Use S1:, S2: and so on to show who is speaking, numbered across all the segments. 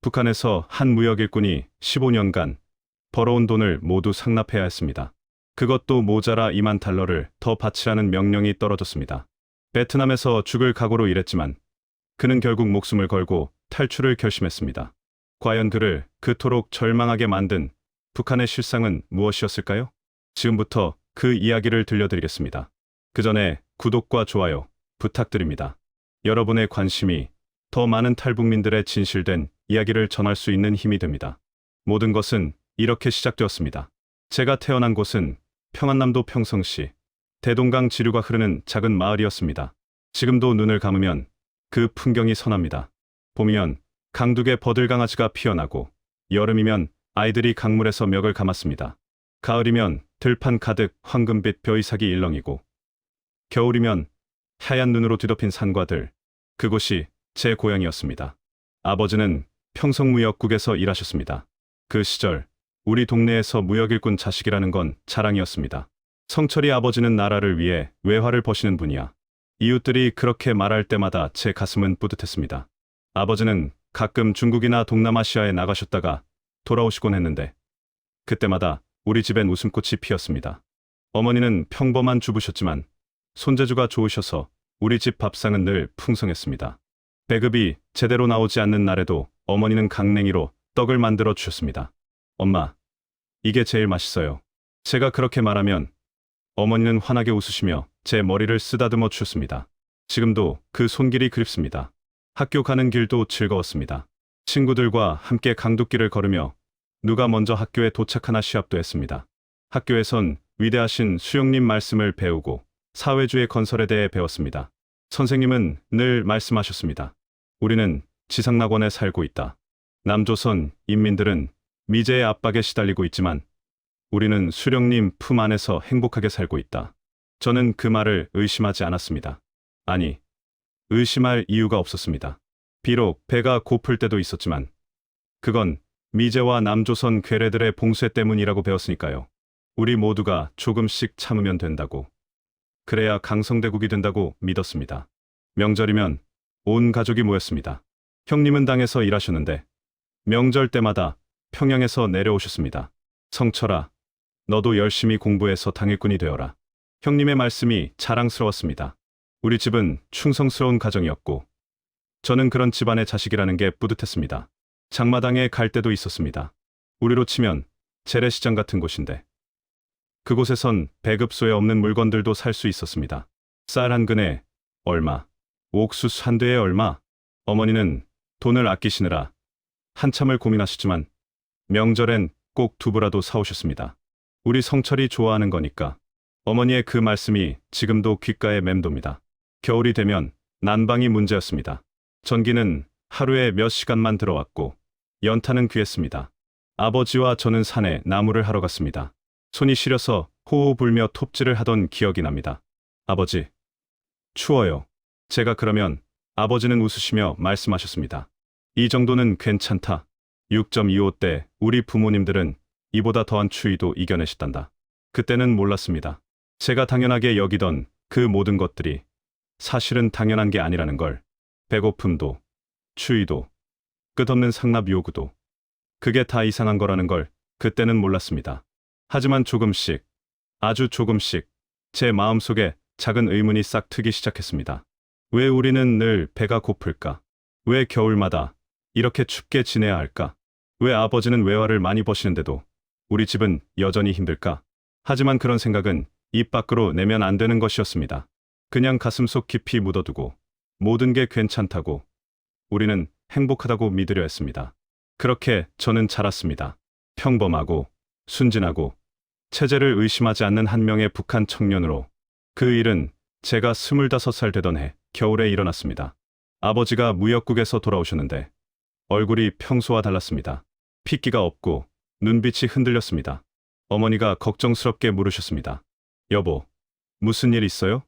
S1: 북한에서 한 무역 일꾼이 15년간 벌어온 돈을 모두 상납해야 했습니다. 그것도 모자라 2만 달러를 더 바치라는 명령이 떨어졌습니다. 베트남에서 죽을 각오로 일했지만 그는 결국 목숨을 걸고 탈출을 결심했습니다. 과연 그를 그토록 절망하게 만든 북한의 실상은 무엇이었을까요? 지금부터 그 이야기를 들려드리겠습니다. 그 전에 구독과 좋아요 부탁드립니다. 여러분의 관심이 더 많은 탈북민들의 진실된 이야기를 전할 수 있는 힘이 됩니다. 모든 것은 이렇게 시작되었습니다. 제가 태어난 곳은 평안남도 평성시 대동강 지류가 흐르는 작은 마을이었습니다. 지금도 눈을 감으면 그 풍경이 선합니다. 봄이면 강둑에 버들강아지가 피어나고 여름이면 아이들이 강물에서 먹을 감았습니다. 가을이면 들판 가득 황금빛 벼이삭이 일렁이고 겨울이면 하얀 눈으로 뒤덮인 산과들, 그곳이 제 고향이었습니다. 아버지는 평성무역국에서 일하셨습니다. 그 시절 우리 동네에서 무역일꾼 자식이라는 건 자랑이었습니다. 성철이 아버지는 나라를 위해 외화를 버시는 분이야. 이웃들이 그렇게 말할 때마다 제 가슴은 뿌듯했습니다. 아버지는 가끔 중국이나 동남아시아에 나가셨다가 돌아오시곤 했는데 그때마다 우리 집엔 웃음꽃이 피었습니다. 어머니는 평범한 주부셨지만 손재주가 좋으셔서 우리 집 밥상은 늘 풍성했습니다. 배급이 제대로 나오지 않는 날에도 어머니는 강냉이로 떡을 만들어 주셨습니다. 엄마, 이게 제일 맛있어요. 제가 그렇게 말하면 어머니는 환하게 웃으시며 제 머리를 쓰다듬어 주셨습니다. 지금도 그 손길이 그립습니다. 학교 가는 길도 즐거웠습니다. 친구들과 함께 강둑길을 걸으며 누가 먼저 학교에 도착하나 시합도 했습니다. 학교에선 위대하신 수용님 말씀을 배우고 사회주의 건설에 대해 배웠습니다. 선생님은 늘 말씀하셨습니다. 우리는 지상낙원에 살고 있다. 남조선 인민들은 미제의 압박에 시달리고 있지만 우리는 수령님 품 안에서 행복하게 살고 있다. 저는 그 말을 의심하지 않았습니다. 아니, 의심할 이유가 없었습니다. 비록 배가 고플 때도 있었지만 그건 미제와 남조선 괴뢰들의 봉쇄 때문이라고 배웠으니까요. 우리 모두가 조금씩 참으면 된다고. 그래야 강성대국이 된다고 믿었습니다. 명절이면 온 가족이 모였습니다. 형님은 당에서 일하셨는데 명절 때마다 평양에서 내려오셨습니다. 성철아, 너도 열심히 공부해서 당일꾼이 되어라. 형님의 말씀이 자랑스러웠습니다. 우리 집은 충성스러운 가정이었고 저는 그런 집안의 자식이라는 게 뿌듯했습니다. 장마당에 갈 때도 있었습니다. 우리로 치면 재래시장 같은 곳인데 그곳에선 배급소에 없는 물건들도 살 수 있었습니다. 쌀 한 근에 얼마, 옥수수 한 대에 얼마. 어머니는 돈을 아끼시느라 한참을 고민하시지만 명절엔 꼭 두부라도 사오셨습니다. 우리 성철이 좋아하는 거니까. 어머니의 그 말씀이 지금도 귓가에 맴돕니다. 겨울이 되면 난방이 문제였습니다. 전기는 하루에 몇 시간만 들어왔고 연탄은 귀했습니다. 아버지와 저는 산에 나무를 하러 갔습니다. 손이 시려서 호호 불며 톱질을 하던 기억이 납니다. 아버지, 추워요. 제가 그러면 아버지는 웃으시며 말씀하셨습니다. 이 정도는 괜찮다. 6.25때 우리 부모님들은 이보다 더한 추위도 이겨내셨단다. 그때는 몰랐습니다. 제가 당연하게 여기던 그 모든 것들이 사실은 당연한 게 아니라는 걸. 배고픔도, 추위도, 끝없는 상납 요구도 그게 다 이상한 거라는 걸 그때는 몰랐습니다. 하지만 조금씩, 아주 조금씩 제 마음속에 작은 의문이 싹 트기 시작했습니다. 왜 우리는 늘 배가 고플까? 왜 겨울마다 이렇게 춥게 지내야 할까? 왜 아버지는 외화를 많이 버시는데도 우리 집은 여전히 힘들까? 하지만 그런 생각은 입 밖으로 내면 안 되는 것이었습니다. 그냥 가슴속 깊이 묻어두고 모든 게 괜찮다고, 우리는 행복하다고 믿으려 했습니다. 그렇게 저는 자랐습니다. 평범하고 순진하고 체제를 의심하지 않는 한 명의 북한 청년으로. 그 일은 제가 25살 되던 해 겨울에 일어났습니다. 아버지가 무역국에서 돌아오셨는데 얼굴이 평소와 달랐습니다. 핏기가 없고 눈빛이 흔들렸습니다. 어머니가 걱정스럽게 물으셨습니다. 여보, 무슨 일 있어요?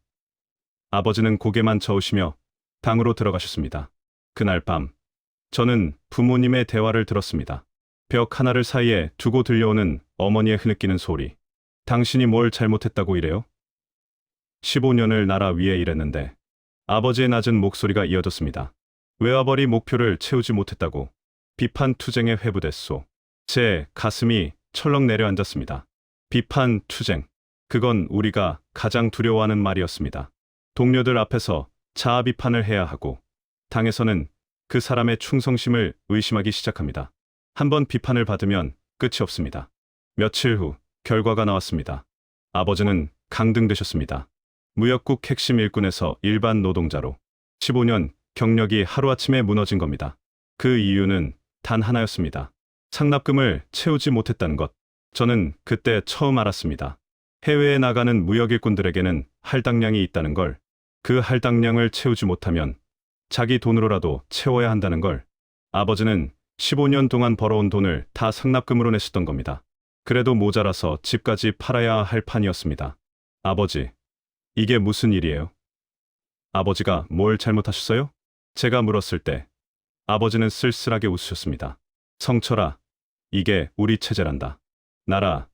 S1: 아버지는 고개만 저으시며 방으로 들어가셨습니다. 그날 밤 저는 부모님의 대화를 들었습니다. 벽 하나를 사이에 두고 들려오는 어머니의 흐느끼는 소리. 당신이 뭘 잘못했다고 이래요? 15년을 나라 위에 일했는데. 아버지의 낮은 목소리가 이어졌습니다. 외화벌이 목표를 채우지 못했다고. 비판 투쟁에 회부됐소. 제 가슴이 철렁 내려앉았습니다. 비판 투쟁. 그건 우리가 가장 두려워하는 말이었습니다. 동료들 앞에서 자아 비판을 해야 하고, 당에서는 그 사람의 충성심을 의심하기 시작합니다. 한번 비판을 받으면 끝이 없습니다. 며칠 후 결과가 나왔습니다. 아버지는 강등되셨습니다. 무역국 핵심 일꾼에서 일반 노동자로 15년 경력이 하루아침에 무너진 겁니다. 그 이유는 단 하나였습니다. 상납금을 채우지 못했다는 것. 저는 그때 처음 알았습니다. 해외에 나가는 무역 일꾼들에게는 할당량이 있다는 걸, 그 할당량을 채우지 못하면 자기 돈으로라도 채워야 한다는 걸. 아버지는 15년 동안 벌어온 돈을 다 상납금으로 내셨던 겁니다. 그래도 모자라서 집까지 팔아야 할 판이었습니다. 아버지, 이게 무슨 일이에요? 아버지가 뭘 잘못하셨어요? 제가 물었을 때 아버지는 쓸쓸하게 웃으셨습니다. 성철아, 이게 우리 체제란다. 나라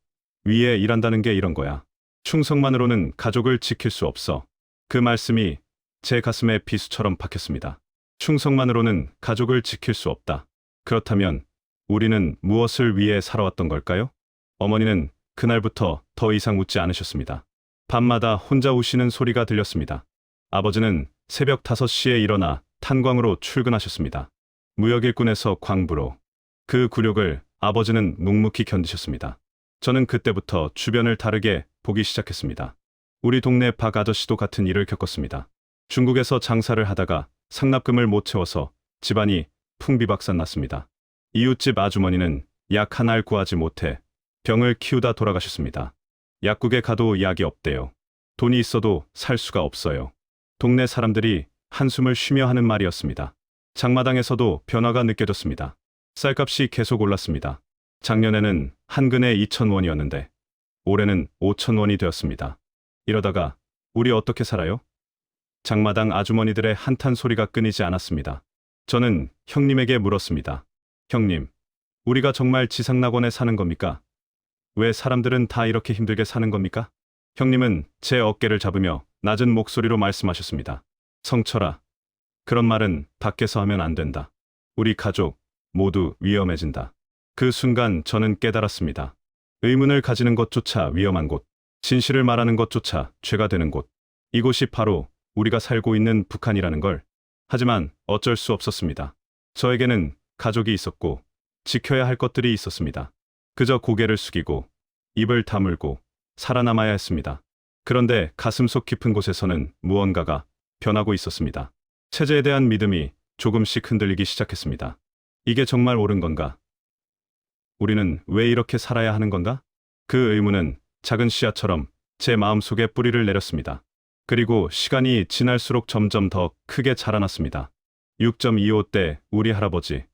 S1: 위에 일한다는 게 이런 거야. 충성만으로는 가족을 지킬 수 없어. 그 말씀이 제 가슴에 비수처럼 박혔습니다. 충성만으로는 가족을 지킬 수 없다. 그렇다면 우리는 무엇을 위해 살아왔던 걸까요? 어머니는 그날부터 더 이상 웃지 않으셨습니다. 밤마다 혼자 우시는 소리가 들렸습니다. 아버지는 새벽 5시에 일어나 탄광으로 출근하셨습니다. 무역일꾼에서 광부로. 그 굴욕을 아버지는 묵묵히 견디셨습니다. 저는 그때부터 주변을 다르게 보기 시작했습니다. 우리 동네 박 아저씨도 같은 일을 겪었습니다. 중국에서 장사를 하다가 상납금을 못 채워서 집안이 풍비박산 났습니다. 이웃집 아주머니는 약 한 알 구하지 못해 병을 키우다 돌아가셨습니다. 약국에 가도 약이 없대요. 돈이 있어도 살 수가 없어요. 동네 사람들이 한숨을 쉬며 하는 말이었습니다. 장마당에서도 변화가 느껴졌습니다. 쌀값이 계속 올랐습니다. 작년에는 한 근에 2,000원이었는데 올해는 5,000원이 되었습니다. 이러다가 우리 어떻게 살아요? 장마당 아주머니들의 한탄 소리가 끊이지 않았습니다. 저는 형님에게 물었습니다. 형님, 우리가 정말 지상낙원에 사는 겁니까? 왜 사람들은 다 이렇게 힘들게 사는 겁니까? 형님은 제 어깨를 잡으며 낮은 목소리로 말씀하셨습니다. 성철아, 그런 말은 밖에서 하면 안 된다. 우리 가족 모두 위험해진다. 그 순간 저는 깨달았습니다. 의문을 가지는 것조차 위험한 곳, 진실을 말하는 것조차 죄가 되는 곳, 이곳이 바로 우리가 살고 있는 북한이라는 걸. 하지만 어쩔 수 없었습니다. 저에게는 가족이 있었고 지켜야 할 것들이 있었습니다. 그저 고개를 숙이고 입을 다물고 살아남아야 했습니다. 그런데 가슴속 깊은 곳에서는 무언가가 변하고 있었습니다. 체제에 대한 믿음이 조금씩 흔들리기 시작했습니다. 이게 정말 옳은 건가? 우리는 왜 이렇게 살아야 하는 건가? 그 의문은 작은 씨앗처럼 제 마음속에 뿌리를 내렸습니다. 그리고 시간이 지날수록 점점 더 크게 자라났습니다. 6.25 때 우리 할아버지,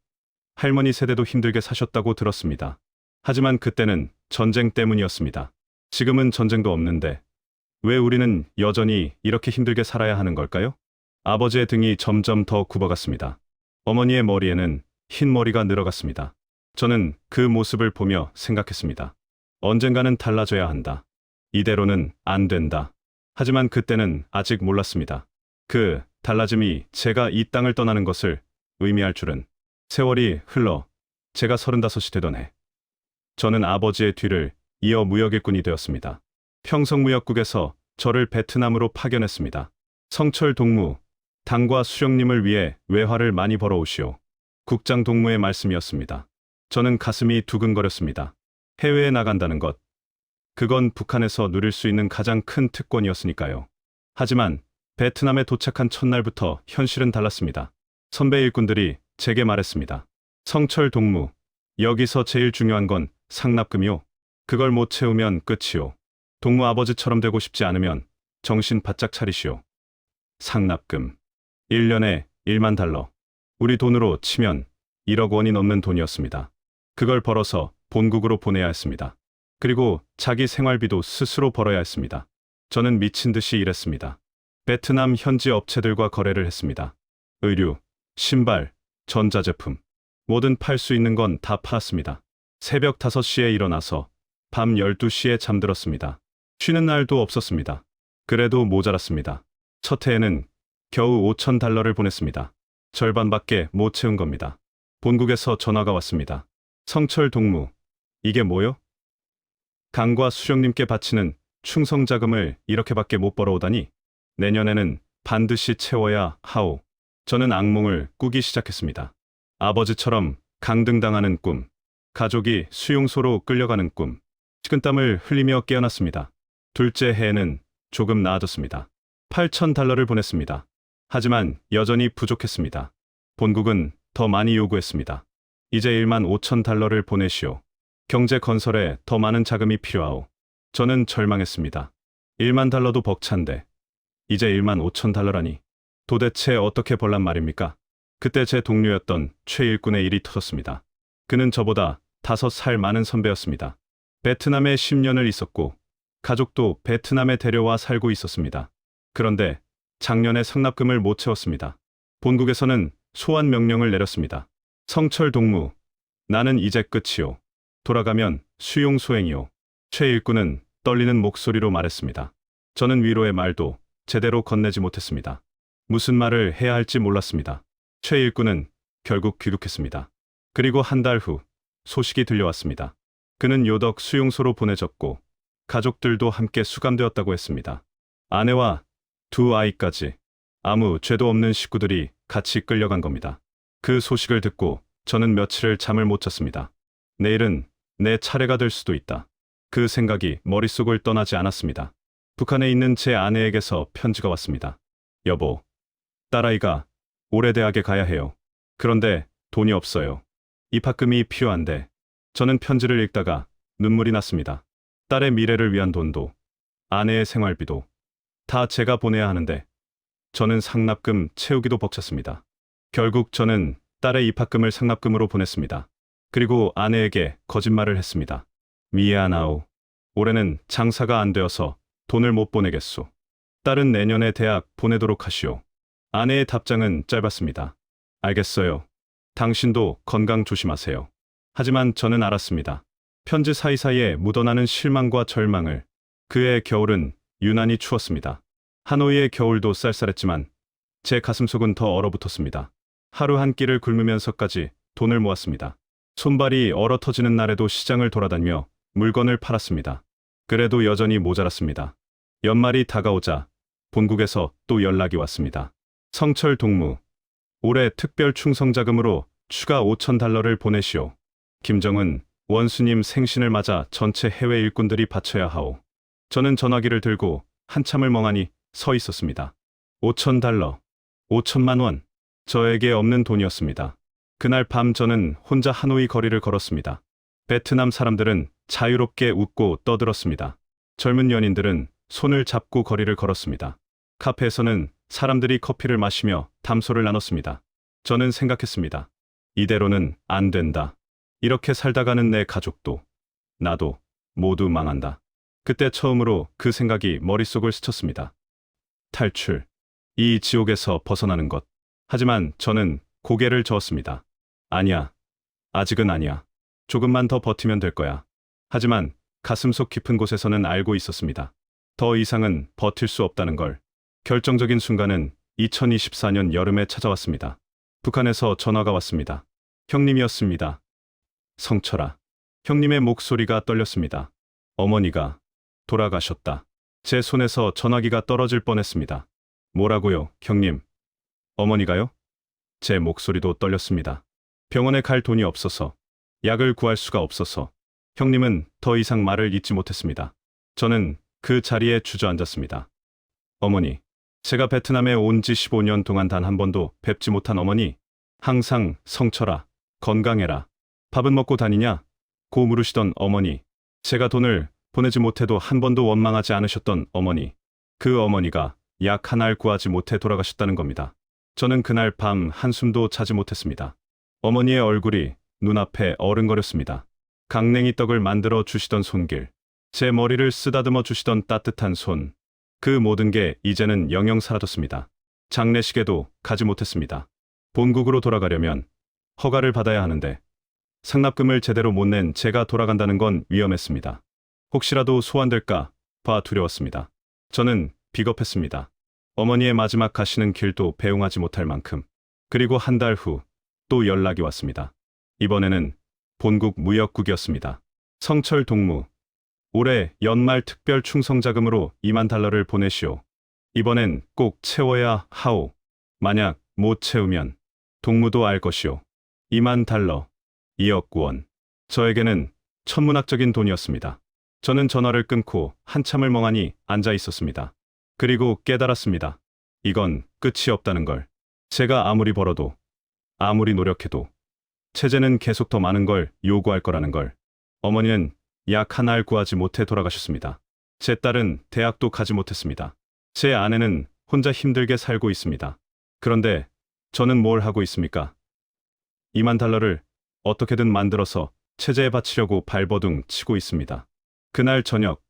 S1: 할머니 세대도 힘들게 사셨다고 들었습니다. 하지만 그때는 전쟁 때문이었습니다. 지금은 전쟁도 없는데 왜 우리는 여전히 이렇게 힘들게 살아야 하는 걸까요? 아버지의 등이 점점 더 굽어갔습니다. 어머니의 머리에는 흰 머리가 늘어갔습니다. 저는 그 모습을 보며 생각했습니다. 언젠가는 달라져야 한다. 이대로는 안 된다. 하지만 그때는 아직 몰랐습니다. 그 달라짐이 제가 이 땅을 떠나는 것을 의미할 줄은. 세월이 흘러 제가 35이 되던 해, 저는 아버지의 뒤를 이어 무역일꾼이 되었습니다. 평성무역국에서 저를 베트남으로 파견했습니다. 성철 동무, 당과 수령님을 위해 외화를 많이 벌어오시오. 국장 동무의 말씀이었습니다. 저는 가슴이 두근거렸습니다. 해외에 나간다는 것, 그건 북한에서 누릴 수 있는 가장 큰 특권이었으니까요. 하지만 베트남에 도착한 첫날부터 현실은 달랐습니다. 선배 일꾼들이 제게 말했습니다. 성철 동무, 여기서 제일 중요한 건 상납금이오. 그걸 못 채우면 끝이오. 동무 아버지처럼 되고 싶지 않으면 정신 바짝 차리시오. 상납금. 1년에 1만 달러. 우리 돈으로 치면 1억 원이 넘는 돈이었습니다. 그걸 벌어서 본국으로 보내야 했습니다. 그리고 자기 생활비도 스스로 벌어야 했습니다. 저는 미친 듯이 일했습니다. 베트남 현지 업체들과 거래를 했습니다. 의류, 신발, 전자제품, 뭐든 팔 수 있는 건 다 팔았습니다. 새벽 5시에 일어나서 밤 12시에 잠들었습니다. 쉬는 날도 없었습니다. 그래도 모자랐습니다. 첫 해에는 겨우 5,000달러를 보냈습니다. 절반밖에 못 채운 겁니다. 본국에서 전화가 왔습니다. 성철 동무, 이게 뭐요? 강과 수령님께 바치는 충성자금을 이렇게밖에 못 벌어오다니. 내년에는 반드시 채워야 하오. 저는 악몽을 꾸기 시작했습니다. 아버지처럼 강등당하는 꿈, 가족이 수용소로 끌려가는 꿈. 식은땀을 흘리며 깨어났습니다. 둘째 해에는 조금 나아졌습니다. 8,000달러를 보냈습니다. 하지만 여전히 부족했습니다. 본국은 더 많이 요구했습니다. 이제 15,000달러를 보내시오. 경제 건설에 더 많은 자금이 필요하오. 저는 절망했습니다. 1만 달러도 벅찬데 이제 15,000달러라니. 도대체 어떻게 벌란 말입니까? 그때 제 동료였던 최 일꾼의 일이 터졌습니다. 그는 저보다 5살 많은 선배였습니다. 베트남에 10년을 있었고 가족도 베트남에 데려와 살고 있었습니다. 그런데 작년에 상납금을 못 채웠습니다. 본국에서는 소환 명령을 내렸습니다. 성철 동무, 나는 이제 끝이오. 돌아가면 수용 소행이오. 최 일꾼은 떨리는 목소리로 말했습니다. 저는 위로의 말도 제대로 건네지 못했습니다. 무슨 말을 해야 할지 몰랐습니다. 최 일꾼은 결국 귀국했습니다. 그리고 한 달 후 소식이 들려왔습니다. 그는 요덕 수용소로 보내졌고 가족들도 함께 수감되었다고 했습니다. 아내와 두 아이까지 아무 죄도 없는 식구들이 같이 끌려간 겁니다. 그 소식을 듣고 저는 며칠을 잠을 못 잤습니다. 내일은 내 차례가 될 수도 있다. 그 생각이 머릿속을 떠나지 않았습니다. 북한에 있는 제 아내에게서 편지가 왔습니다. 여보, 딸아이가 올해 대학에 가야 해요. 그런데 돈이 없어요. 입학금이 필요한데. 저는 편지를 읽다가 눈물이 났습니다. 딸의 미래를 위한 돈도, 아내의 생활비도 다 제가 보내야 하는데 저는 상납금 채우기도 벅찼습니다. 결국 저는 딸의 입학금을 상납금으로 보냈습니다. 그리고 아내에게 거짓말을 했습니다. 미안하오. 올해는 장사가 안 되어서 돈을 못 보내겠소. 딸은 내년에 대학 보내도록 하시오. 아내의 답장은 짧았습니다. 알겠어요. 당신도 건강 조심하세요. 하지만 저는 알았습니다. 편지 사이사이에 묻어나는 실망과 절망을. 그해 겨울은 유난히 추웠습니다. 하노이의 겨울도 쌀쌀했지만 제 가슴속은 더 얼어붙었습니다. 하루 한 끼를 굶으면서까지 돈을 모았습니다. 손발이 얼어터지는 날에도 시장을 돌아다니며 물건을 팔았습니다. 그래도 여전히 모자랐습니다. 연말이 다가오자 본국에서 또 연락이 왔습니다. 성철 동무, 올해 특별 충성자금으로 추가 5,000달러를 보내시오. 김정은 원수님 생신을 맞아 전체 해외 일꾼들이 바쳐야 하오. 저는 전화기를 들고 한참을 멍하니 서 있었습니다. 5,000달러, 5천만 원. 저에게 없는 돈이었습니다. 그날 밤 저는 혼자 하노이 거리를 걸었습니다. 베트남 사람들은 자유롭게 웃고 떠들었습니다. 젊은 연인들은 손을 잡고 거리를 걸었습니다. 카페에서는 사람들이 커피를 마시며 담소를 나눴습니다. 저는 생각했습니다. 이대로는 안 된다. 이렇게 살다가는 내 가족도, 나도 모두 망한다. 그때 처음으로 그 생각이 머릿속을 스쳤습니다. 탈출. 이 지옥에서 벗어나는 것. 하지만 저는 고개를 저었습니다. 아니야. 아직은 아니야. 조금만 더 버티면 될 거야. 하지만 가슴속 깊은 곳에서는 알고 있었습니다. 더 이상은 버틸 수 없다는 걸. 결정적인 순간은 2024년 여름에 찾아왔습니다. 북한에서 전화가 왔습니다. 형님이었습니다. 성철아. 형님의 목소리가 떨렸습니다. 어머니가 돌아가셨다. 제 손에서 전화기가 떨어질 뻔했습니다. 뭐라고요, 형님? 어머니가요? 제 목소리도 떨렸습니다. 병원에 갈 돈이 없어서, 약을 구할 수가 없어서. 형님은 더 이상 말을 잇지 못했습니다. 저는 그 자리에 주저앉았습니다. 어머니. 제가 베트남에 온 지 15년 동안 단 한 번도 뵙지 못한 어머니. 항상 성철아, 건강해라. 밥은 먹고 다니냐? 고 물으시던 어머니. 제가 돈을 보내지 못해도 한 번도 원망하지 않으셨던 어머니. 그 어머니가 약 하나를 구하지 못해 돌아가셨다는 겁니다. 저는 그날 밤 한숨도 자지 못했습니다. 어머니의 얼굴이 눈앞에 어른거렸습니다. 강냉이 떡을 만들어 주시던 손길, 제 머리를 쓰다듬어 주시던 따뜻한 손, 그 모든 게 이제는 영영 사라졌습니다. 장례식에도 가지 못했습니다. 본국으로 돌아가려면 허가를 받아야 하는데 상납금을 제대로 못 낸 제가 돌아간다는 건 위험했습니다. 혹시라도 소환될까 봐 두려웠습니다. 저는 비겁했습니다. 어머니의 마지막 가시는 길도 배웅하지 못할 만큼. 그리고 한 달 후 또 연락이 왔습니다. 이번에는 본국 무역국이었습니다. 성철 동무, 올해 연말 특별 충성자금으로 2만 달러를 보내시오. 이번엔 꼭 채워야 하오. 만약 못 채우면 동무도 알 것이오. 2만 달러, 2억 원. 저에게는 천문학적인 돈이었습니다. 저는 전화를 끊고 한참을 멍하니 앉아 있었습니다. 그리고 깨달았습니다. 이건 끝이 없다는 걸. 제가 아무리 벌어도, 아무리 노력해도 체제는 계속 더 많은 걸 요구할 거라는 걸. 어머니는 약 한 알 구하지 못해 돌아가셨습니다. 제 딸은 대학도 가지 못했습니다. 제 아내는 혼자 힘들게 살고 있습니다. 그런데 저는 뭘 하고 있습니까? 2만 달러를 어떻게든 만들어서 체제에 바치려고 발버둥 치고 있습니다. 그날 저녁,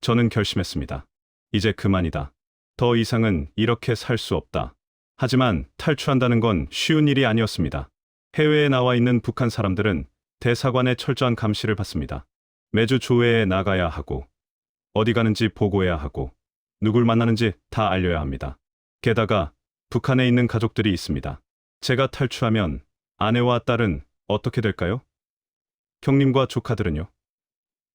S1: 저는 결심했습니다. 이제 그만이다. 더 이상은 이렇게 살 수 없다. 하지만 탈출한다는 건 쉬운 일이 아니었습니다. 해외에 나와 있는 북한 사람들은 대사관의 철저한 감시를 받습니다. 매주 조회에 나가야 하고, 어디 가는지 보고해야 하고, 누굴 만나는지 다 알려야 합니다. 게다가 북한에 있는 가족들이 있습니다. 제가 탈출하면 아내와 딸은 어떻게 될까요? 형님과 조카들은요?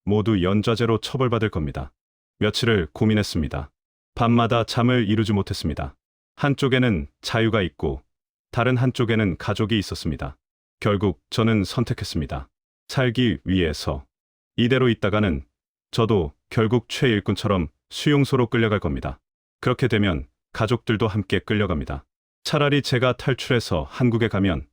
S1: 모두 연좌제로 처벌받을 겁니다. 며칠을 고민했습니다. 밤마다 잠을 이루지 못했습니다. 한쪽에는 자유가 있고 다른 한쪽에는 가족이 있었습니다. 결국 저는 선택했습니다. 살기 위해서. 이대로 있다가는 저도 결국 최일군처럼 수용소로 끌려갈 겁니다. 그렇게 되면 가족들도 함께 끌려갑니다. 차라리 제가 탈출해서 한국에 가면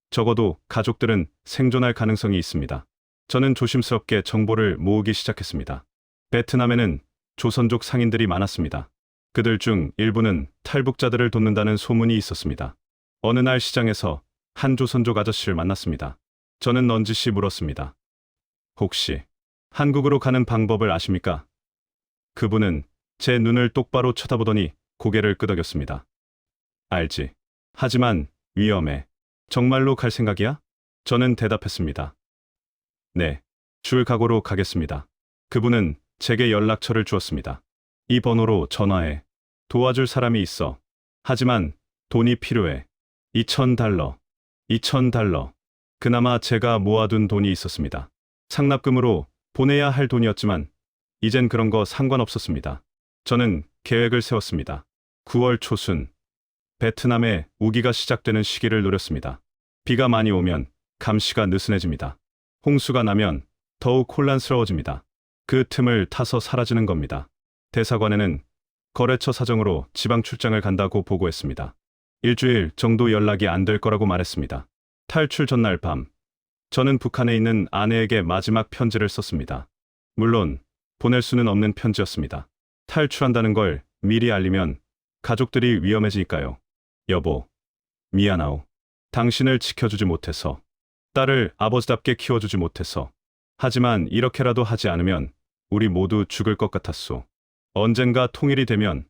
S1: 적어도 가족들은 생존할 가능성이 있습니다. 저는 조심스럽게 정보를 모으기 시작했습니다. 베트남에는 조선족 상인들이 많았습니다. 그들 중 일부는 탈북자들을 돕는다는 소문이 있었습니다. 어느 날 시장에서 한 조선족 아저씨를 만났습니다. 저는 넌지시 물었습니다. 혹시 한국으로 가는 방법을 아십니까? 그분은 제 눈을 똑바로 쳐다보더니 고개를 끄덕였습니다. 알지. 하지만 위험해. 정말로 갈 생각이야? 저는 대답했습니다. 네. 줄 각오로 가겠습니다. 그분은 제게 연락처를 주었습니다. 이 번호로 전화해. 도와줄 사람이 있어. 하지만 돈이 필요해. 2,000달러. 2,000달러. 그나마 제가 모아둔 돈이 있었습니다. 상납금으로 보내야 할 돈이었지만 이젠 그런 거 상관없었습니다. 저는 계획을 세웠습니다. 9월 초순. 베트남에 우기가 시작되는 시기를 노렸습니다. 비가 많이 오면 감시가 느슨해집니다. 홍수가 나면 더욱 혼란스러워집니다. 그 틈을 타서 사라지는 겁니다. 대사관에는 거래처 사정으로 지방 출장을 간다고 보고했습니다. 일주일 정도 연락이 안 될 거라고 말했습니다. 탈출 전날 밤, 저는 북한에 있는 아내에게 마지막 편지를 썼습니다. 물론 보낼 수는 없는 편지였습니다. 탈출한다는 걸 미리 알리면 가족들이 위험해지니까요. 여보, 미안하오. 당신을 지켜주지 못해서, 딸을 아버지답게 키워주지 못해서. 하지만 이렇게라도 하지 않으면 우리 모두 죽을 것 같았소. 언젠가 통일이 되면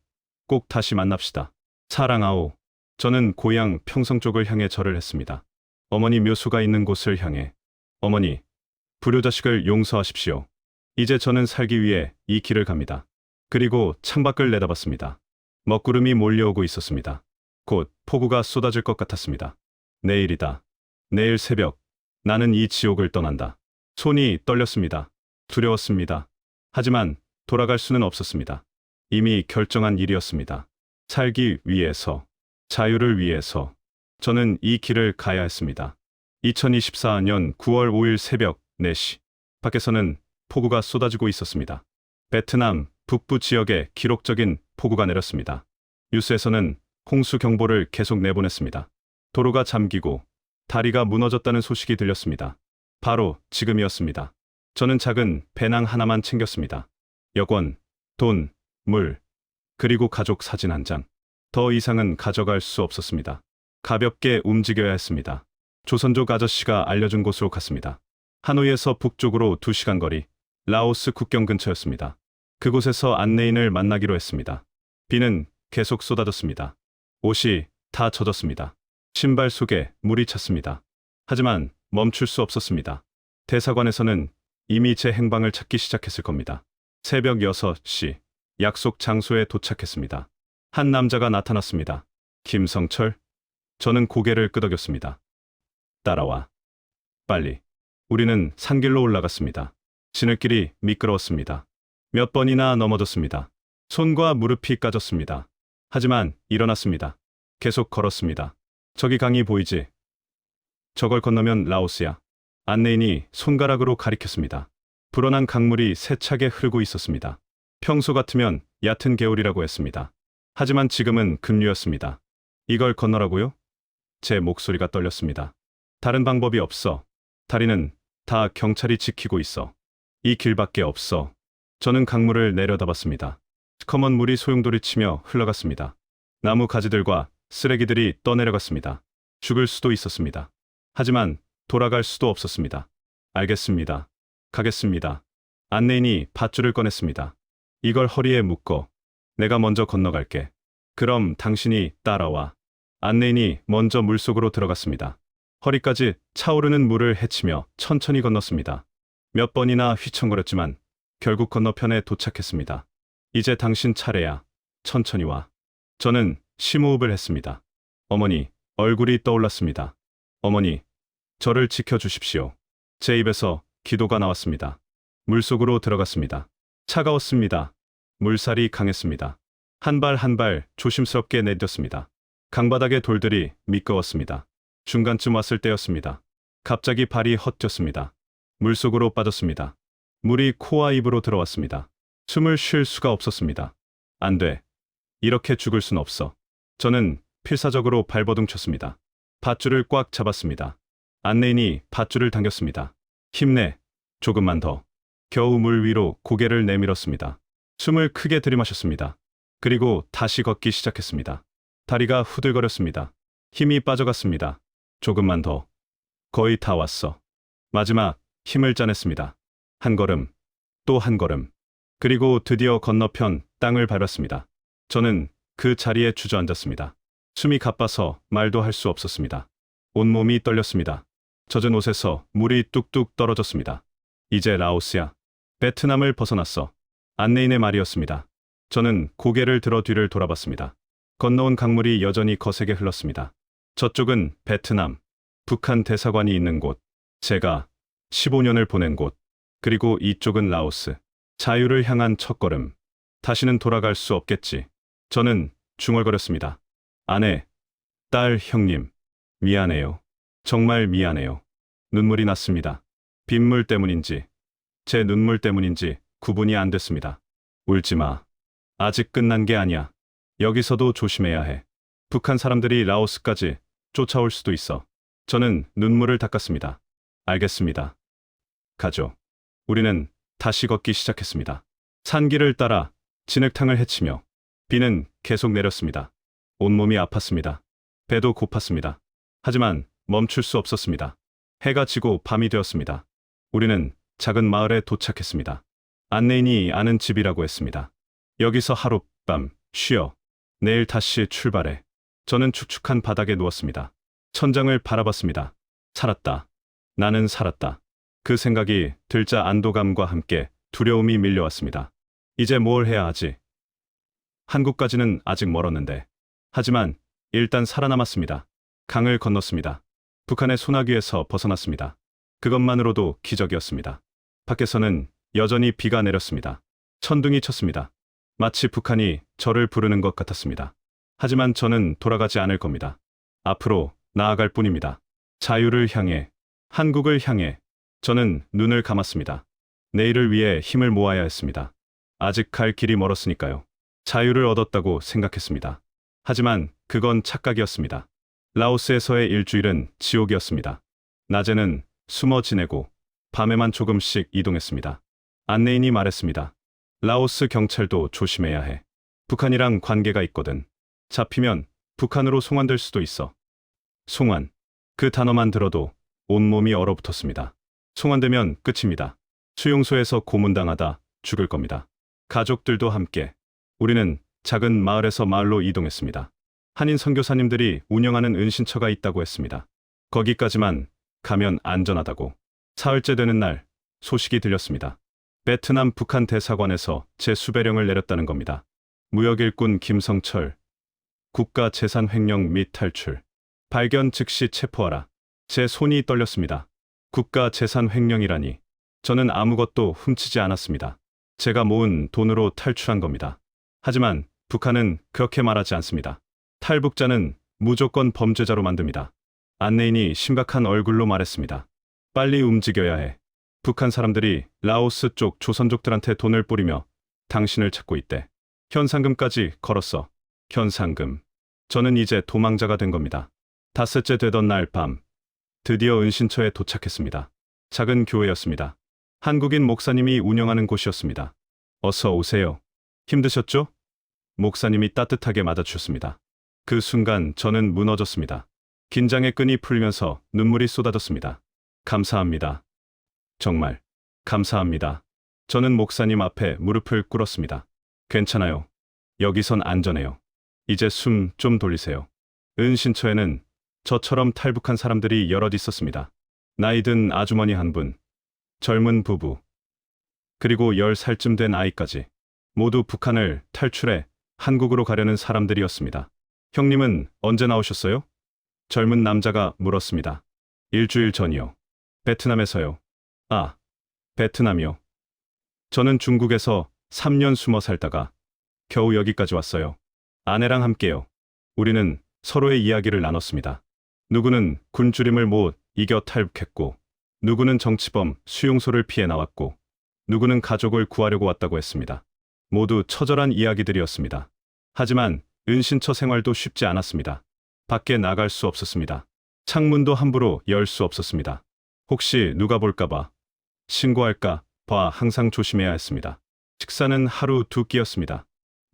S1: 꼭 다시 만납시다. 사랑하오. 저는 고향 평성 쪽을 향해 절을 했습니다. 어머니 묘소가 있는 곳을 향해. 어머니, 불효자식을 용서하십시오. 이제 저는 살기 위해 이 길을 갑니다. 그리고 창밖을 내다봤습니다. 먹구름이 몰려오고 있었습니다. 곧 폭우가 쏟아질 것 같았습니다. 내일이다. 내일 새벽, 나는 이 지옥을 떠난다. 손이 떨렸습니다. 두려웠습니다. 하지만 돌아갈 수는 없었습니다. 이미 결정한 일이었습니다. 살기 위해서, 자유를 위해서 저는 이 길을 가야 했습니다. 2024년 9월 5일 새벽 4시, 밖에서는 폭우가 쏟아지고 있었습니다. 베트남 북부 지역에 기록적인 폭우가 내렸습니다. 뉴스에서는 홍수 경보를 계속 내보냈습니다. 도로가 잠기고 다리가 무너졌다는 소식이 들렸습니다. 바로 지금이었습니다. 저는 작은 배낭 하나만 챙겼습니다. 여권, 돈, 물, 그리고 가족 사진 한 장. 더 이상은 가져갈 수 없었습니다. 가볍게 움직여야 했습니다. 조선족 아저씨가 알려준 곳으로 갔습니다. 하노이에서 북쪽으로 2시간 거리, 라오스 국경 근처였습니다. 그곳에서 안내인을 만나기로 했습니다. 비는 계속 쏟아졌습니다. 옷이 다 젖었습니다. 신발 속에 물이 찼습니다. 하지만 멈출 수 없었습니다. 대사관에서는 이미 제 행방을 찾기 시작했을 겁니다. 새벽 6시, 약속 장소에 도착했습니다. 한 남자가 나타났습니다. 김성철? 저는 고개를 끄덕였습니다. 따라와. 빨리. 우리는 산길로 올라갔습니다. 지늘길이 미끄러웠습니다. 몇 번이나 넘어졌습니다. 손과 무릎이 까졌습니다. 하지만 일어났습니다. 계속 걸었습니다. 저기 강이 보이지? 저걸 건너면 라오스야. 안내인이 손가락으로 가리켰습니다. 불어난 강물이 세차게 흐르고 있었습니다. 평소 같으면 얕은 개울이라고 했습니다. 하지만 지금은 급류였습니다. 이걸 건너라고요? 제 목소리가 떨렸습니다. 다른 방법이 없어. 다리는 다 경찰이 지키고 있어. 이 길밖에 없어. 저는 강물을 내려다봤습니다. 시커먼 물이 소용돌이치며 흘러갔습니다. 나무 가지들과 쓰레기들이 떠내려갔습니다. 죽을 수도 있었습니다. 하지만 돌아갈 수도 없었습니다. 알겠습니다. 가겠습니다. 안내인이 밧줄을 꺼냈습니다. 이걸 허리에 묶어. 내가 먼저 건너갈게. 그럼 당신이 따라와. 안내인이 먼저 물속으로 들어갔습니다. 허리까지 차오르는 물을 헤치며 천천히 건넜습니다. 몇 번이나 휘청거렸지만 결국 건너편에 도착했습니다. 이제 당신 차례야. 천천히 와. 저는 심호흡을 했습니다. 어머니, 얼굴이 떠올랐습니다. 어머니, 저를 지켜주십시오. 제 입에서 기도가 나왔습니다. 물속으로 들어갔습니다. 차가웠습니다. 물살이 강했습니다. 한 발 한 발 조심스럽게 내딛었습니다. 강바닥의 돌들이 미끄러웠습니다. 중간쯤 왔을 때였습니다. 갑자기 발이 헛디었습니다. 물속으로 빠졌습니다. 물이 코와 입으로 들어왔습니다. 숨을 쉴 수가 없었습니다. 안 돼. 이렇게 죽을 순 없어. 저는 필사적으로 발버둥 쳤습니다. 밧줄을 꽉 잡았습니다. 안내인이 밧줄을 당겼습니다. 힘내. 조금만 더. 겨우 물 위로 고개를 내밀었습니다. 숨을 크게 들이마셨습니다. 그리고 다시 걷기 시작했습니다. 다리가 후들거렸습니다. 힘이 빠져갔습니다. 조금만 더. 거의 다 왔어. 마지막 힘을 짜냈습니다. 한 걸음, 또 한 걸음. 그리고 드디어 건너편 땅을 밟았습니다. 저는 그 자리에 주저앉았습니다. 숨이 가빠서 말도 할 수 없었습니다. 온몸이 떨렸습니다. 젖은 옷에서 물이 뚝뚝 떨어졌습니다. 이제 라오스야. 베트남을 벗어났어. 안내인의 말이었습니다. 저는 고개를 들어 뒤를 돌아봤습니다. 건너온 강물이 여전히 거세게 흘렀습니다. 저쪽은 베트남, 북한 대사관이 있는 곳, 제가 15년을 보낸 곳, 그리고 이쪽은 라오스. 자유를 향한 첫걸음. 다시는 돌아갈 수 없겠지. 저는 중얼거렸습니다. 아내, 딸, 형님. 미안해요. 정말 미안해요. 눈물이 났습니다. 빗물 때문인지, 제 눈물 때문인지 구분이 안 됐습니다. 울지 마. 아직 끝난 게 아니야. 여기서도 조심해야 해. 북한 사람들이 라오스까지 쫓아올 수도 있어. 저는 눈물을 닦았습니다. 알겠습니다. 가죠. 우리는 다시 걷기 시작했습니다. 산길을 따라 진흙탕을 헤치며 비는 계속 내렸습니다. 온몸이 아팠습니다. 배도 고팠습니다. 하지만 멈출 수 없었습니다. 해가 지고 밤이 되었습니다. 우리는 작은 마을에 도착했습니다. 안내인이 아는 집이라고 했습니다. 여기서 하룻밤 쉬어. 내일 다시 출발해. 저는 축축한 바닥에 누웠습니다. 천장을 바라봤습니다. 살았다. 나는 살았다. 그 생각이 들자 안도감과 함께 두려움이 밀려왔습니다. 이제 뭘 해야 하지? 한국까지는 아직 멀었는데. 하지만 일단 살아남았습니다. 강을 건넜습니다. 북한의 소나기에서 벗어났습니다. 그것만으로도 기적이었습니다. 밖에서는 여전히 비가 내렸습니다. 천둥이 쳤습니다. 마치 북한이 저를 부르는 것 같았습니다. 하지만 저는 돌아가지 않을 겁니다. 앞으로 나아갈 뿐입니다. 자유를 향해, 한국을 향해. 저는 눈을 감았습니다. 내일을 위해 힘을 모아야 했습니다. 아직 갈 길이 멀었으니까요. 자유를 얻었다고 생각했습니다. 하지만 그건 착각이었습니다. 라오스에서의 일주일은 지옥이었습니다. 낮에는 숨어 지내고 밤에만 조금씩 이동했습니다. 안내인이 말했습니다. 라오스 경찰도 조심해야 해. 북한이랑 관계가 있거든. 잡히면 북한으로 송환될 수도 있어. 송환. 그 단어만 들어도 온몸이 얼어붙었습니다. 송환되면 끝입니다. 수용소에서 고문당하다 죽을 겁니다. 가족들도 함께. 우리는 작은 마을에서 마을로 이동했습니다. 한인 선교사님들이 운영하는 은신처가 있다고 했습니다. 거기까지만 가면 안전하다고. 사흘째 되는 날 소식이 들렸습니다. 베트남 북한 대사관에서 제 수배령을 내렸다는 겁니다. 무역일꾼 김성철, 국가재산 횡령 및 탈출. 발견 즉시 체포하라. 제 손이 떨렸습니다. 국가 재산 횡령이라니. 저는 아무것도 훔치지 않았습니다. 제가 모은 돈으로 탈출한 겁니다. 하지만 북한은 그렇게 말하지 않습니다. 탈북자는 무조건 범죄자로 만듭니다. 안내인이 심각한 얼굴로 말했습니다. 빨리 움직여야 해. 북한 사람들이 라오스 쪽 조선족들한테 돈을 뿌리며 당신을 찾고 있대. 현상금까지 걸었어. 현상금. 저는 이제 도망자가 된 겁니다. 닷새째 되던 날 밤, 드디어 은신처에 도착했습니다. 작은 교회였습니다. 한국인 목사님이 운영하는 곳이었습니다. 어서 오세요. 힘드셨죠? 목사님이 따뜻하게 맞아주셨습니다. 그 순간 저는 무너졌습니다. 긴장의 끈이 풀리면서 눈물이 쏟아졌습니다. 감사합니다. 정말 감사합니다. 저는 목사님 앞에 무릎을 꿇었습니다. 괜찮아요. 여기선 안전해요. 이제 숨 좀 돌리세요. 은신처에는 저처럼 탈북한 사람들이 여럿 있었습니다. 나이든 아주머니 한 분, 젊은 부부, 그리고 10살쯤 된 아이까지. 모두 북한을 탈출해 한국으로 가려는 사람들이었습니다. 형님은 언제 나오셨어요? 젊은 남자가 물었습니다. 일주일 전이요. 베트남에서요. 아, 베트남이요. 저는 중국에서 3년 숨어 살다가 겨우 여기까지 왔어요. 아내랑 함께요. 우리는 서로의 이야기를 나눴습니다. 누구는 굶주림을 못 이겨 탈북했고, 누구는 정치범 수용소를 피해 나왔고, 누구는 가족을 구하려고 왔다고 했습니다. 모두 처절한 이야기들이었습니다. 하지만 은신처 생활도 쉽지 않았습니다. 밖에 나갈 수 없었습니다. 창문도 함부로 열 수 없었습니다. 혹시 누가 볼까봐, 신고할까 봐 항상 조심해야 했습니다. 식사는 하루 2끼였습니다.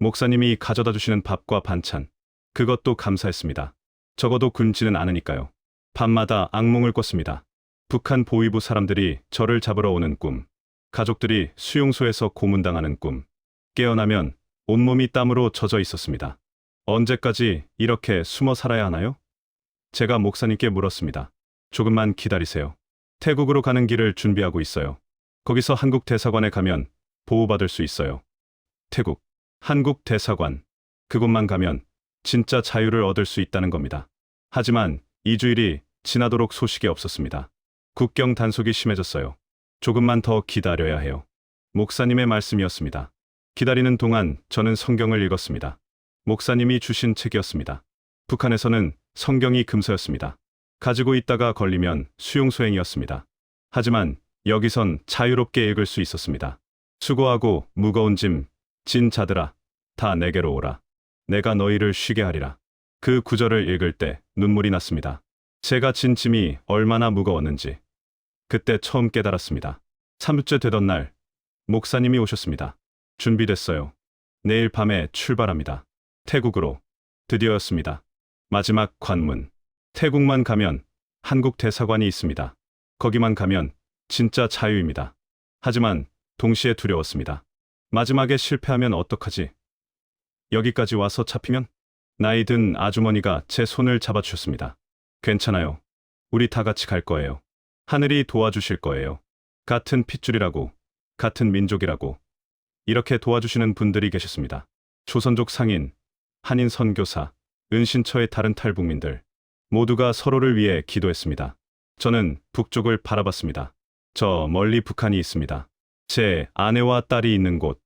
S1: 목사님이 가져다 주시는 밥과 반찬, 그것도 감사했습니다. 적어도 굶지는 않으니까요. 밤마다 악몽을 꿨습니다. 북한 보위부 사람들이 저를 잡으러 오는 꿈, 가족들이 수용소에서 고문당하는 꿈. 깨어나면 온몸이 땀으로 젖어 있었습니다. 언제까지 이렇게 숨어 살아야 하나요? 제가 목사님께 물었습니다. 조금만 기다리세요. 태국으로 가는 길을 준비하고 있어요. 거기서 한국 대사관에 가면 보호받을 수 있어요. 태국, 한국 대사관. 그곳만 가면 진짜 자유를 얻을 수 있다는 겁니다. 하지만 2주일이 지나도록 소식이 없었습니다. 국경 단속이 심해졌어요. 조금만 더 기다려야 해요. 목사님의 말씀이었습니다. 기다리는 동안 저는 성경을 읽었습니다. 목사님이 주신 책이었습니다. 북한에서는 성경이 금서였습니다. 가지고 있다가 걸리면 수용소행이었습니다. 하지만 여기선 자유롭게 읽을 수 있었습니다. 수고하고 무거운 짐 진 자들아, 다 내게로 오라. 내가 너희를 쉬게 하리라. 그 구절을 읽을 때 눈물이 났습니다. 제가 진 짐이 얼마나 무거웠는지 그때 처음 깨달았습니다. 3주째 되던 날 목사님이 오셨습니다. 준비됐어요. 내일 밤에 출발합니다. 태국으로. 드디어였습니다. 마지막 관문. 태국만 가면 한국 대사관이 있습니다. 거기만 가면 진짜 자유입니다. 하지만 동시에 두려웠습니다. 마지막에 실패하면 어떡하지? 여기까지 와서 잡히면? 나이 든 아주머니가 제 손을 잡아주셨습니다. 괜찮아요. 우리 다 같이 갈 거예요. 하늘이 도와주실 거예요. 같은 핏줄이라고, 같은 민족이라고. 이렇게 도와주시는 분들이 계셨습니다. 조선족 상인, 한인 선교사, 은신처의 다른 탈북민들. 모두가 서로를 위해 기도했습니다. 저는 북쪽을 바라봤습니다. 저 멀리 북한이 있습니다. 제 아내와 딸이 있는 곳,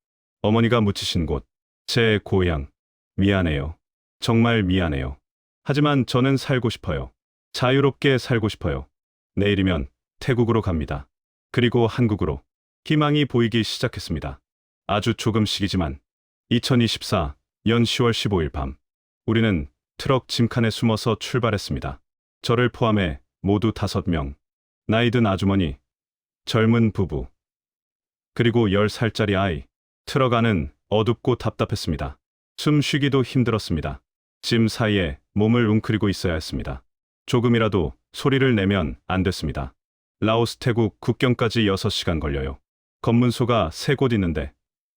S1: 어머니가 묻히신 곳, 제 고향. 미안해요. 정말 미안해요. 하지만 저는 살고 싶어요. 자유롭게 살고 싶어요. 내일이면 태국으로 갑니다. 그리고 한국으로. 희망이 보이기 시작했습니다. 아주 조금씩이지만 2024년 10월 15일 밤 우리는 트럭 짐칸에 숨어서 출발했습니다. 저를 포함해 모두 5명. 나이든 아주머니, 젊은 부부, 그리고 10살짜리 아이. 트럭 안은 어둡고 답답했습니다. 숨 쉬기도 힘들었습니다. 짐 사이에 몸을 웅크리고 있어야 했습니다. 조금이라도 소리를 내면 안 됐습니다. 라오스 태국 국경까지 6시간 걸려요. 검문소가 3곳 있는데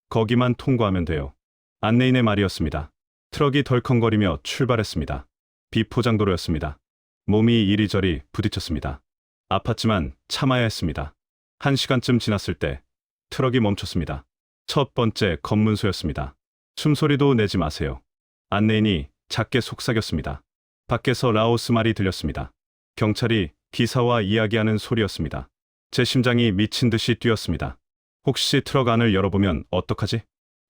S1: 거기만 통과하면 돼요. 안내인의 말이었습니다. 트럭이 덜컹거리며 출발했습니다. 비포장도로였습니다. 몸이 이리저리 부딪혔습니다. 아팠지만 참아야 했습니다. 1시간쯤 지났을 때 트럭이 멈췄습니다. 첫 번째 검문소였습니다. 숨소리도 내지 마세요. 안내인이 작게 속삭였습니다. 밖에서 라오스 말이 들렸습니다. 경찰이 기사와 이야기하는 소리였습니다. 제 심장이 미친 듯이 뛰었습니다. 혹시 트럭 안을 열어보면 어떡하지?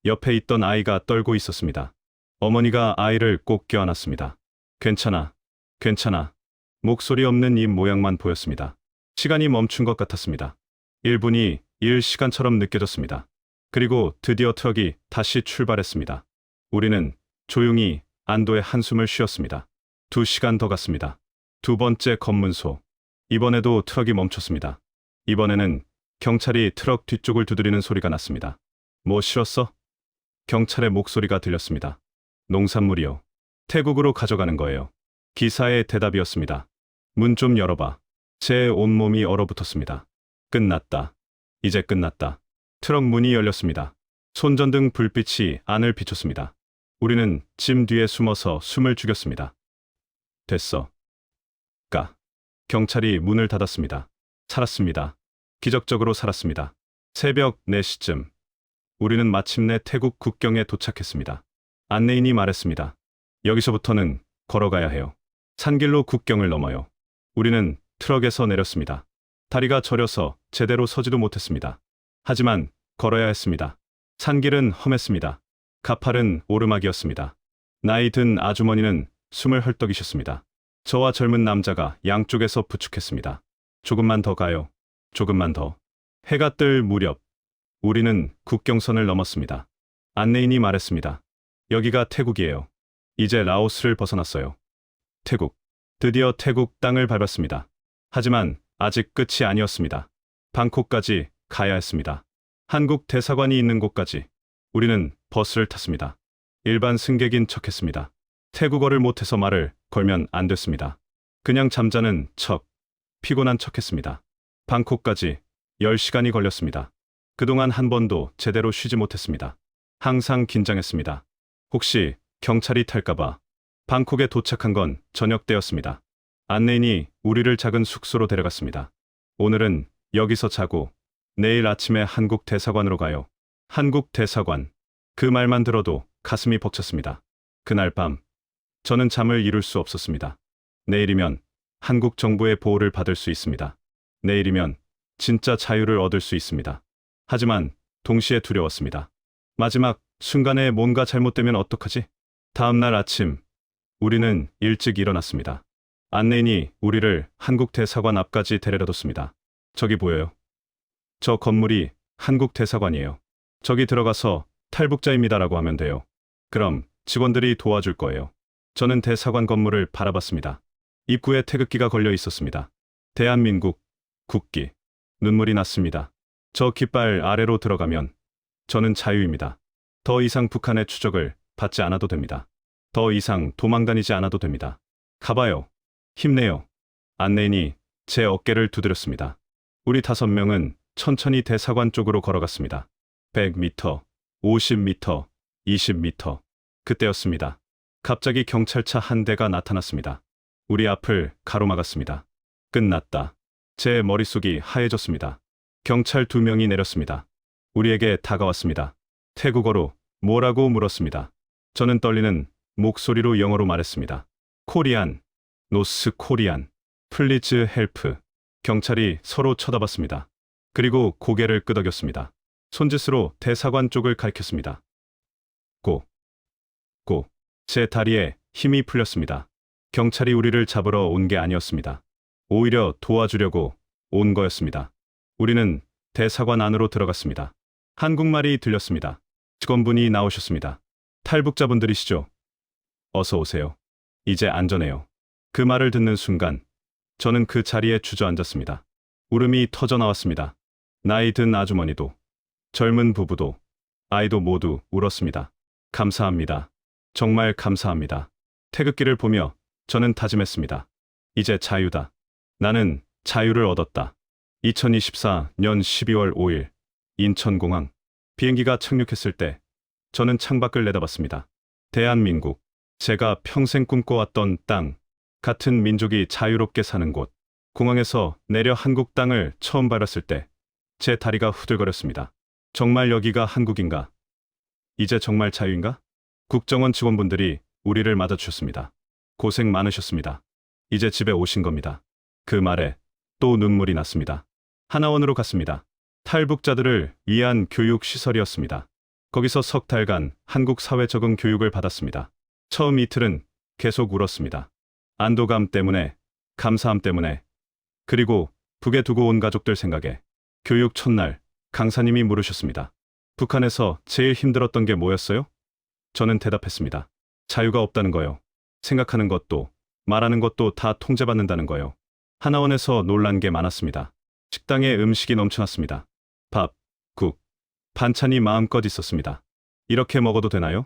S1: 옆에 있던 아이가 떨고 있었습니다. 어머니가 아이를 꼭 껴안았습니다. 괜찮아, 괜찮아. 목소리 없는 입 모양만 보였습니다. 시간이 멈춘 것 같았습니다. 1분이 1시간처럼 느껴졌습니다. 그리고 드디어 트럭이 다시 출발했습니다. 우리는 조용히 안도의 한숨을 쉬었습니다. 2시간 더 갔습니다. 두 번째 검문소. 이번에도 트럭이 멈췄습니다. 이번에는 경찰이 트럭 뒤쪽을 두드리는 소리가 났습니다. 뭐 실었어? 경찰의 목소리가 들렸습니다. 농산물이요. 태국으로 가져가는 거예요. 기사의 대답이었습니다. 문 좀 열어봐. 제 온몸이 얼어붙었습니다. 끝났다. 이제 끝났다. 트럭 문이 열렸습니다. 손전등 불빛이 안을 비췄습니다. 우리는 짐 뒤에 숨어서 숨을 죽였습니다. 됐어. 경찰이 문을 닫았습니다. 살았습니다. 기적적으로 살았습니다. 새벽 4시쯤. 우리는 마침내 태국 국경에 도착했습니다. 안내인이 말했습니다. 여기서부터는 걸어가야 해요. 산길로 국경을 넘어요. 우리는 트럭에서 내렸습니다. 다리가 저려서 제대로 서지도 못했습니다. 하지만 걸어야 했습니다. 산길은 험했습니다. 가파른 오르막이었습니다. 나이 든 아주머니는 숨을 헐떡이셨습니다. 저와 젊은 남자가 양쪽에서 부축했습니다. 조금만 더 가요. 조금만 더. 해가 뜰 무렵 우리는 국경선을 넘었습니다. 안내인이 말했습니다. 여기가 태국이에요. 이제 라오스를 벗어났어요. 태국. 드디어 태국 땅을 밟았습니다. 하지만 아직 끝이 아니었습니다. 방콕까지 가야 했습니다. 한국 대사관이 있는 곳까지. 우리는 버스를 탔습니다. 일반 승객인 척했습니다. 태국어를 못해서 말을 걸면 안 됐습니다. 그냥 잠자는 척, 피곤한 척했습니다. 방콕까지 10시간이 걸렸습니다. 그동안 한 번도 제대로 쉬지 못했습니다. 항상 긴장했습니다. 혹시 경찰이 탈까봐. 방콕에 도착한 건 저녁 때였습니다. 안내인이 우리를 작은 숙소로 데려갔습니다. 오늘은 여기서 자고 내일 아침에 한국 대사관으로 가요. 한국 대사관. 그 말만 들어도 가슴이 벅찼습니다. 그날 밤 저는 잠을 이룰 수 없었습니다. 내일이면 한국 정부의 보호를 받을 수 있습니다. 내일이면 진짜 자유를 얻을 수 있습니다. 하지만 동시에 두려웠습니다. 마지막 순간에 뭔가 잘못되면 어떡하지? 다음 날 아침 우리는 일찍 일어났습니다. 안내인이 우리를 한국 대사관 앞까지 데려다뒀습니다. 저기 보여요? 저 건물이 한국 대사관이에요. 저기 들어가서 탈북자입니다라고 하면 돼요. 그럼 직원들이 도와줄 거예요. 저는 대사관 건물을 바라봤습니다. 입구에 태극기가 걸려 있었습니다. 대한민국 국기. 눈물이 났습니다. 저 깃발 아래로 들어가면 저는 자유입니다. 더 이상 북한의 추적을 받지 않아도 됩니다. 더 이상 도망다니지 않아도 됩니다. 가봐요. 힘내요. 안내인이 제 어깨를 두드렸습니다. 우리 5명은 천천히 대사관 쪽으로 걸어갔습니다. 100m, 50m, 20m. 그때였습니다. 갑자기 경찰차 한 대가 나타났습니다. 우리 앞을 가로막았습니다. 끝났다. 제 머릿속이 하얘졌습니다. 경찰 2명이 내렸습니다. 우리에게 다가왔습니다. 태국어로 뭐라고 물었습니다. 저는 떨리는 목소리로 영어로 말했습니다. 코리안, 노스 코리안, 플리즈 헬프. 경찰이 서로 쳐다봤습니다. 그리고 고개를 끄덕였습니다. 손짓으로 대사관 쪽을 가리켰습니다. 고. 제 다리에 힘이 풀렸습니다. 경찰이 우리를 잡으러 온 게 아니었습니다. 오히려 도와주려고 온 거였습니다. 우리는 대사관 안으로 들어갔습니다. 한국말이 들렸습니다. 직원분이 나오셨습니다. 탈북자분들이시죠? 어서 오세요. 이제 안전해요. 그 말을 듣는 순간 저는 그 자리에 주저앉았습니다. 울음이 터져 나왔습니다. 나이 든 아주머니도, 젊은 부부도, 아이도 모두 울었습니다. 감사합니다. 정말 감사합니다. 태극기를 보며 저는 다짐했습니다. 이제 자유다. 나는 자유를 얻었다. 2024년 12월 5일 인천공항. 비행기가 착륙했을 때 저는 창밖을 내다봤습니다. 대한민국. 제가 평생 꿈꿔왔던 땅. 같은 민족이 자유롭게 사는 곳. 공항에서 내려 한국 땅을 처음 밟았을 때 제 다리가 후들거렸습니다. 정말 여기가 한국인가? 이제 정말 자유인가? 국정원 직원분들이 우리를 맞아주셨습니다. 고생 많으셨습니다. 이제 집에 오신 겁니다. 그 말에 또 눈물이 났습니다. 하나원으로 갔습니다. 탈북자들을 위한 교육 시설이었습니다. 거기서 석 달간 한국 사회 적응 교육을 받았습니다. 처음 이틀은 계속 울었습니다. 안도감 때문에, 감사함 때문에, 그리고 북에 두고 온 가족들 생각에. 교육 첫날 강사님이 물으셨습니다. 북한에서 제일 힘들었던 게 뭐였어요? 저는 대답했습니다. 자유가 없다는 거요. 생각하는 것도 말하는 것도 다 통제받는다는 거요. 하나원에서 놀란 게 많았습니다. 식당에 음식이 넘쳐났습니다. 밥, 국, 반찬이 마음껏 있었습니다. 이렇게 먹어도 되나요?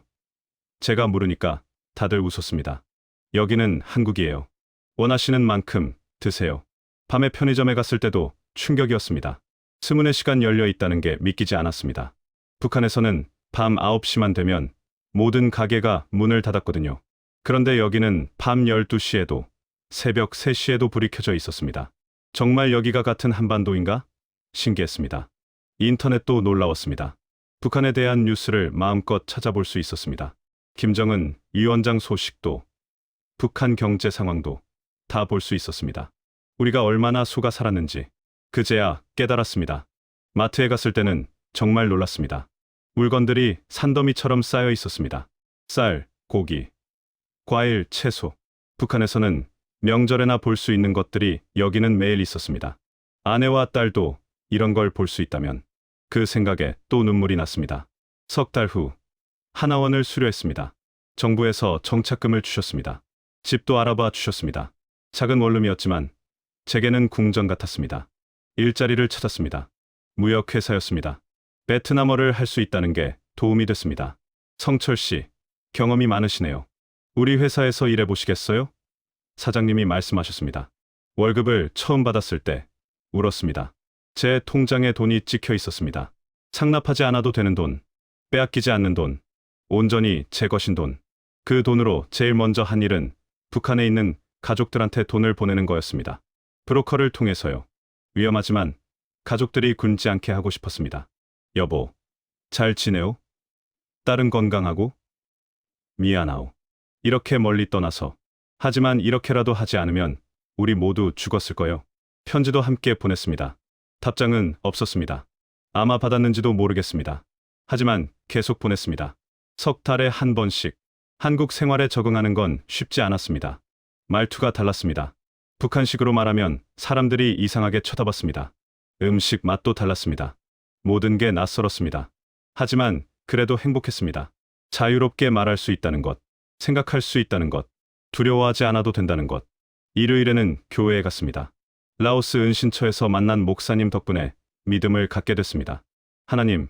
S1: 제가 물으니까 다들 웃었습니다. 여기는 한국이에요. 원하시는 만큼 드세요. 밤에 편의점에 갔을 때도 충격이었습니다. 스문의 시간 열려 있다는 게 믿기지 않았습니다. 북한에서는 밤 9시만 되면 모든 가게가 문을 닫았거든요. 그런데 여기는 밤 12시에도 새벽 3시에도 불이 켜져 있었습니다. 정말 여기가 같은 한반도인가? 신기했습니다. 인터넷도 놀라웠습니다. 북한에 대한 뉴스를 마음껏 찾아볼 수 있었습니다. 김정은 위원장 소식도, 북한 경제 상황도 다 볼 수 있었습니다. 우리가 얼마나 속아 살았는지 그제야 깨달았습니다. 마트에 갔을 때는 정말 놀랐습니다. 물건들이 산더미처럼 쌓여 있었습니다. 쌀, 고기, 과일, 채소. 북한에서는 명절에나 볼 수 있는 것들이 여기는 매일 있었습니다. 아내와 딸도 이런 걸 볼 수 있다면 그 생각에 또 눈물이 났습니다. 석 달 후 하나원을 수료했습니다. 정부에서 정착금을 주셨습니다. 집도 알아봐 주셨습니다. 작은 원룸이었지만 제게는 궁전 같았습니다. 일자리를 찾았습니다. 무역회사였습니다. 베트남어를 할 수 있다는 게 도움이 됐습니다. 성철 씨, 경험이 많으시네요. 우리 회사에서 일해 보시겠어요? 사장님이 말씀하셨습니다. 월급을 처음 받았을 때 울었습니다. 제 통장에 돈이 찍혀 있었습니다. 상납하지 않아도 되는 돈, 빼앗기지 않는 돈, 온전히 제 것인 돈. 그 돈으로 제일 먼저 한 일은 북한에 있는 가족들한테 돈을 보내는 거였습니다. 브로커를 통해서요. 위험하지만 가족들이 굶지 않게 하고 싶었습니다. 여보, 잘 지내오? 딸은 건강하고? 미안하오. 이렇게 멀리 떠나서. 하지만 이렇게라도 하지 않으면 우리 모두 죽었을 거요. 편지도 함께 보냈습니다. 답장은 없었습니다. 아마 받았는지도 모르겠습니다. 하지만 계속 보냈습니다. 석 달에 한 번씩. 한국 생활에 적응하는 건 쉽지 않았습니다. 말투가 달랐습니다. 북한식으로 말하면 사람들이 이상하게 쳐다봤습니다. 음식 맛도 달랐습니다. 모든 게 낯설었습니다. 하지만 그래도 행복했습니다. 자유롭게 말할 수 있다는 것, 생각할 수 있다는 것, 두려워하지 않아도 된다는 것. 일요일에는 교회에 갔습니다. 라오스 은신처에서 만난 목사님 덕분에 믿음을 갖게 됐습니다. 하나님,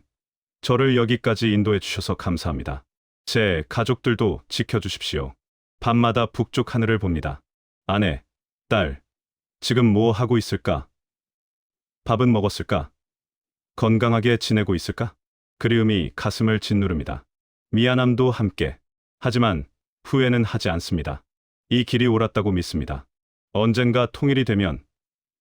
S1: 저를 여기까지 인도해 주셔서 감사합니다. 제 가족들도 지켜주십시오. 밤마다 북쪽 하늘을 봅니다. 아내, 딸, 지금 뭐 하고 있을까? 밥은 먹었을까? 건강하게 지내고 있을까? 그리움이 가슴을 짓누릅니다. 미안함도 함께. 하지만 후회는 하지 않습니다. 이 길이 옳았다고 믿습니다. 언젠가 통일이 되면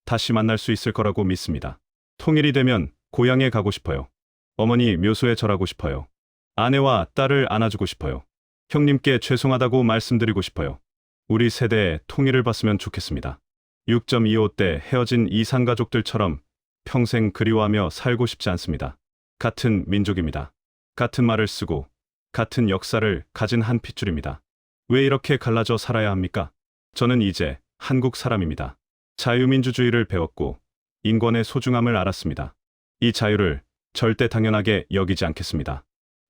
S1: 다시 만날 수 있을 거라고 믿습니다. 통일이 되면 고향에 가고 싶어요. 어머니 묘소에 절하고 싶어요. 아내와 딸을 안아주고 싶어요. 형님께 죄송하다고 말씀드리고 싶어요. 우리 세대에 통일을 봤으면 좋겠습니다. 6.25 때 헤어진 이산가족들처럼 평생 그리워하며 살고 싶지 않습니다. 같은 민족입니다. 같은 말을 쓰고 같은 역사를 가진 한 핏줄입니다. 왜 이렇게 갈라져 살아야 합니까? 저는 이제 한국 사람입니다. 자유민주주의를 배웠고 인권의 소중함을 알았습니다. 이 자유를 절대 당연하게 여기지 않겠습니다.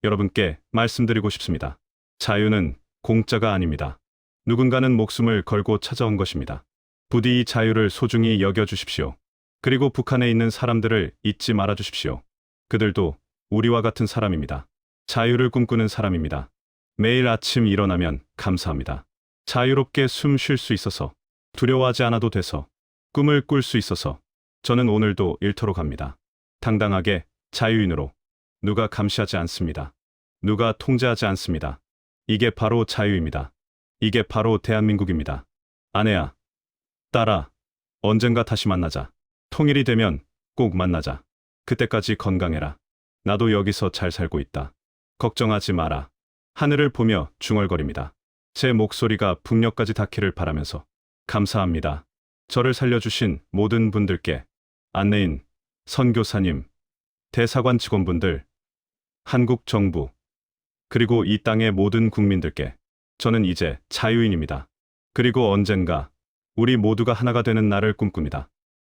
S1: 여러분께 말씀드리고 싶습니다. 자유는 공짜가 아닙니다. 누군가는 목숨을 걸고 찾아온 것입니다. 부디 이 자유를 소중히 여겨주십시오. 그리고 북한에 있는 사람들을 잊지 말아주십시오. 그들도 우리와 같은 사람입니다. 자유를 꿈꾸는 사람입니다. 매일 아침 일어나면 감사합니다. 자유롭게 숨 쉴 수 있어서, 두려워하지 않아도 돼서, 꿈을 꿀 수 있어서 저는 오늘도 일터로 갑니다. 당당하게 자유인으로. 누가 감시하지 않습니다. 누가 통제하지 않습니다. 이게 바로 자유입니다. 이게 바로 대한민국입니다. 아내야, 딸아, 언젠가 다시 만나자. 통일이 되면 꼭 만나자. 그때까지 건강해라. 나도 여기서 잘 살고 있다. 걱정하지 마라. 하늘을 보며 중얼거립니다. 제 목소리가 북녘까지 닿기를 바라면서 감사합니다. 저를 살려주신 모든 분들께, 안내인, 선교사님, 대사관 직원분들, 한국 정부, 그리고 이 땅의 모든 국민들께, 저는 이제 자유인입니다. 그리고 언젠가 우리 모두가 하나가 되는 날을 꿈꿉니다.